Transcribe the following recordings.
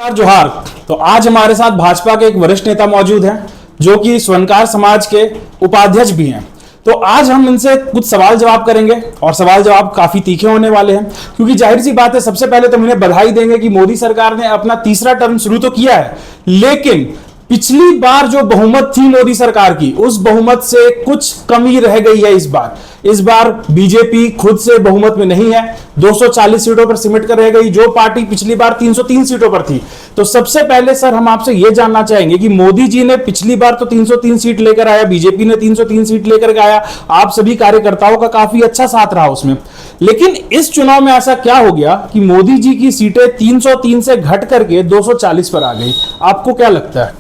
जोहार। तो आज हमारे साथ भाजपा के एक वरिष्ठ नेता मौजूद हैं जो कि स्वर्णकार समाज के उपाध्यक्ष भी हैं। तो आज हम इनसे कुछ सवाल जवाब करेंगे और सवाल जवाब काफी तीखे होने वाले हैं, क्योंकि जाहिर सी बात है, सबसे पहले तो इन्हें बधाई देंगे कि मोदी सरकार ने अपना तीसरा टर्म शुरू तो किया है, लेकिन पिछली बार जो बहुमत थी मोदी सरकार की, उस बहुमत से कुछ कमी रह गई है इस बार बीजेपी खुद से बहुमत में नहीं है, 240 सीटों पर सिमट कर रह गई, जो पार्टी पिछली बार 303 सीटों पर थी। तो सबसे पहले सर हम आपसे यह जानना चाहेंगे कि मोदी जी ने पिछली बार तो 303 सीट लेकर आया, बीजेपी ने 303 सीट लेकर आया, आप सभी कार्यकर्ताओं का काफी अच्छा साथ रहा उसमें, लेकिन इस चुनाव में ऐसा क्या हो गया कि मोदी जी की सीटें 303 से घट करके 240 पर आ गई? आपको क्या लगता है?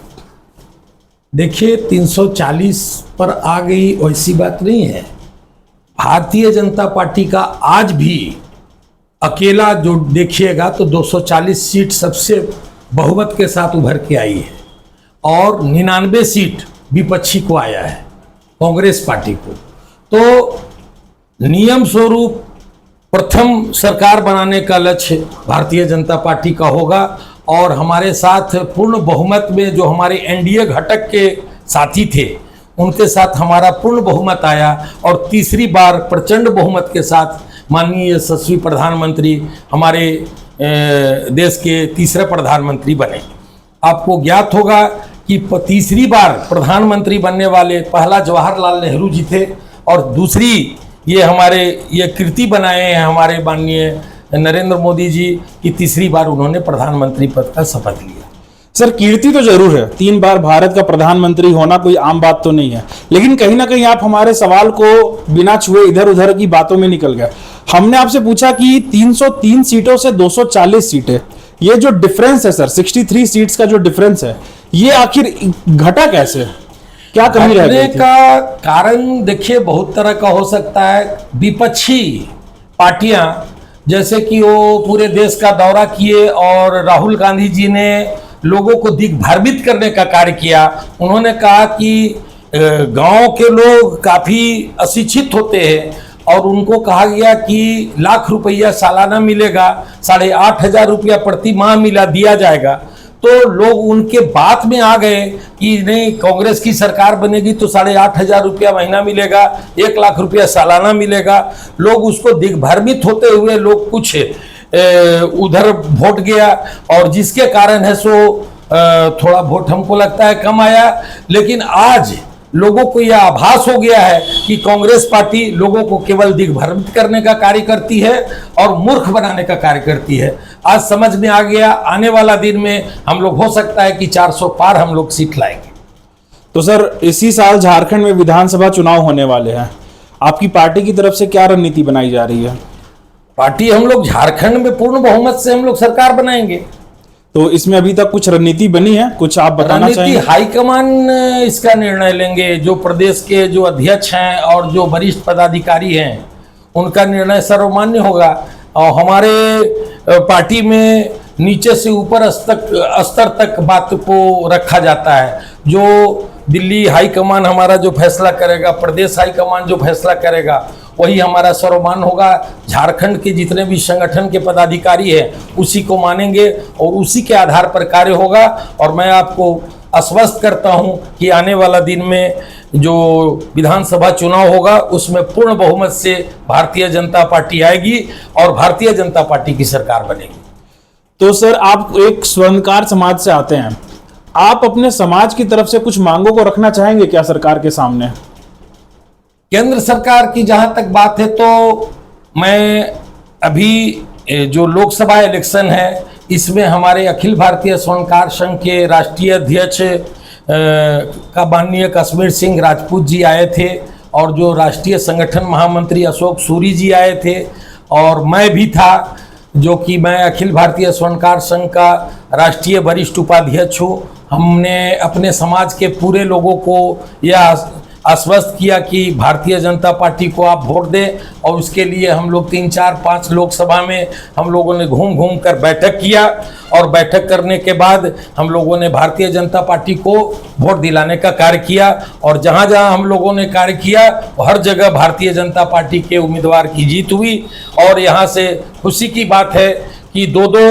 देखिए, 340 पर आ गई वैसी बात नहीं है। भारतीय जनता पार्टी का आज भी अकेला जो देखिएगा तो 240 सीट सबसे बहुमत के साथ उभर के आई है और 99 सीट विपक्षी को आया है, कांग्रेस पार्टी को। तो नियम स्वरूप प्रथम सरकार बनाने का लक्ष्य भारतीय जनता पार्टी का होगा और हमारे साथ पूर्ण बहुमत में जो हमारे एनडीए घटक के साथी थे उनके साथ हमारा पूर्ण बहुमत आया और तीसरी बार प्रचंड बहुमत के साथ माननीय यशस्वी प्रधानमंत्री हमारे देश के तीसरे प्रधानमंत्री बने। आपको ज्ञात होगा कि तीसरी बार प्रधानमंत्री बनने वाले पहला जवाहरलाल नेहरू जी थे और दूसरी ये कृति बनाए हैं हमारे माननीय नरेंद्र मोदी जी की तीसरी बार उन्होंने प्रधानमंत्री पद का शपथ लिया। सर, कीर्ति तो जरूर है, 3 बार भारत का प्रधानमंत्री होना कोई आम बात तो नहीं है, लेकिन कहीं ना कहीं आप हमारे सवाल को बिना छुए इधर उधर की बातों में निकल गए। हमने आपसे पूछा कि 303 सीटों से 240 सीटें, ये जो डिफरेंस है सर, 63 सीट्स का जो डिफरेंस है, ये आखिर घटा कैसे? क्या कमी रह गई थी? का कारण देखिए बहुत तरह का हो सकता है। विपक्षी पार्टियां जैसे कि वो पूरे देश का दौरा किए और राहुल गांधी जी ने लोगों को दिग्भ्रमित करने का कार्य किया। उन्होंने कहा कि गांव के लोग काफ़ी अशिक्षित होते हैं और उनको कहा गया कि लाख रुपया सालाना मिलेगा, 8,500 रुपया प्रति माह दिया जाएगा। तो लोग उनके बात में आ गए कि नहीं, कांग्रेस की सरकार बनेगी तो 8,500 रुपया महीना मिलेगा, 1 लाख रुपया सालाना मिलेगा। लोग उसको दिग्भ्रमित होते हुए लोग कुछ उधर वोट गया और जिसके कारण है सो थोड़ा वोट हमको लगता है कम आया। लेकिन आज लोगों को यह आभास हो गया है कि कांग्रेस पार्टी लोगों को केवल दिग्भ्रमित करने का कार्य करती है और मूर्ख बनाने का कार्य करती है। आज समझ में आ गया, आने वाला दिन में हम लोग हो सकता है कि 400 पार हम लोग सीट लाएंगे। तो सर, इसी साल झारखंड में विधानसभा चुनाव होने वाले हैं, आपकी पार्टी की तरफ से क्या रणनीति बनाई जा रही है? पार्टी हम लोग झारखंड में पूर्ण बहुमत से हम लोग सरकार बनाएंगे। तो इसमें अभी तक कुछ रणनीति बनी है, कुछ आप बताना चाहेंगे? हाईकमान इसका निर्णय लेंगे, जो प्रदेश के जो अध्यक्ष हैं और जो वरिष्ठ पदाधिकारी हैं उनका निर्णय सर्वमान्य होगा। और हमारे पार्टी में नीचे से ऊपर स्तर तक बात को रखा जाता है। जो दिल्ली हाईकमान हमारा जो फैसला करेगा, प्रदेश हाईकमान जो फैसला करेगा, वही हमारा सर्वमान्य होगा। झारखंड के जितने भी संगठन के पदाधिकारी हैं उसी को मानेंगे और उसी के आधार पर कार्य होगा। और मैं आपको आश्वस्त करता हूं कि आने वाला दिन में जो विधानसभा चुनाव होगा उसमें पूर्ण बहुमत से भारतीय जनता पार्टी आएगी और भारतीय जनता पार्टी की सरकार बनेगी। तो सर, आप एक स्वर्णकार समाज से आते हैं, आप अपने समाज की तरफ से कुछ मांगों को रखना चाहेंगे क्या सरकार के सामने? केंद्र सरकार की जहां तक बात है तो मैं अभी जो लोकसभा इलेक्शन है इसमें हमारे अखिल भारतीय स्वर्णकार संघ के राष्ट्रीय अध्यक्ष का माननीय कश्मीर सिंह राजपूत जी आए थे और जो राष्ट्रीय संगठन महामंत्री अशोक सूरी जी आए थे और मैं भी था, जो कि मैं अखिल भारतीय स्वर्णकार संघ का राष्ट्रीय वरिष्ठ उपाध्यक्ष हूँ। हमने अपने समाज के पूरे लोगों को यह आश्वस्त किया कि भारतीय जनता पार्टी को आप वोट दें और उसके लिए हम लोग 3, 4, 5 लोकसभा में हम लोगों ने घूम घूम कर बैठक किया और बैठक करने के बाद हम लोगों ने भारतीय जनता पार्टी को वोट दिलाने का कार्य किया और जहां जहां हम लोगों ने कार्य किया हर जगह भारतीय जनता पार्टी के उम्मीदवार की जीत हुई। और यहां से खुशी की बात है कि 2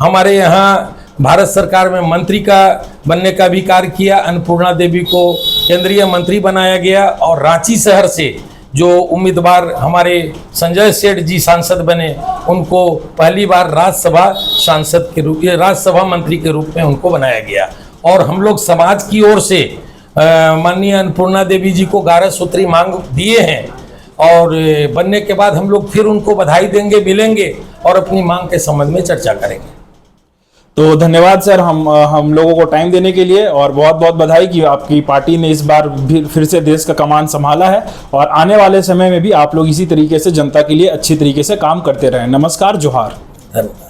हमारे यहाँ भारत सरकार में मंत्री का बनने का भी कार्य किया। अन्नपूर्णा देवी को केंद्रीय मंत्री बनाया गया और रांची शहर से जो उम्मीदवार हमारे संजय सेठ जी सांसद बने, उनको पहली बार राज्यसभा सांसद के रूप में, राज्यसभा मंत्री के रूप में उनको बनाया गया। और हम लोग समाज की ओर से माननीय अन्नपूर्णा देवी जी को 11 सूत्री मांग दिए हैं और बनने के बाद हम लोग फिर उनको बधाई देंगे, मिलेंगे और अपनी मांग के संबंध में चर्चा करेंगे। तो धन्यवाद सर हम लोगों को टाइम देने के लिए, और बहुत बहुत बधाई कि आपकी पार्टी ने इस बार फिर से देश का कमान संभाला है और आने वाले समय में भी आप लोग इसी तरीके से जनता के लिए अच्छी तरीके से काम करते रहें। नमस्कार, जोहार। धन्यवाद।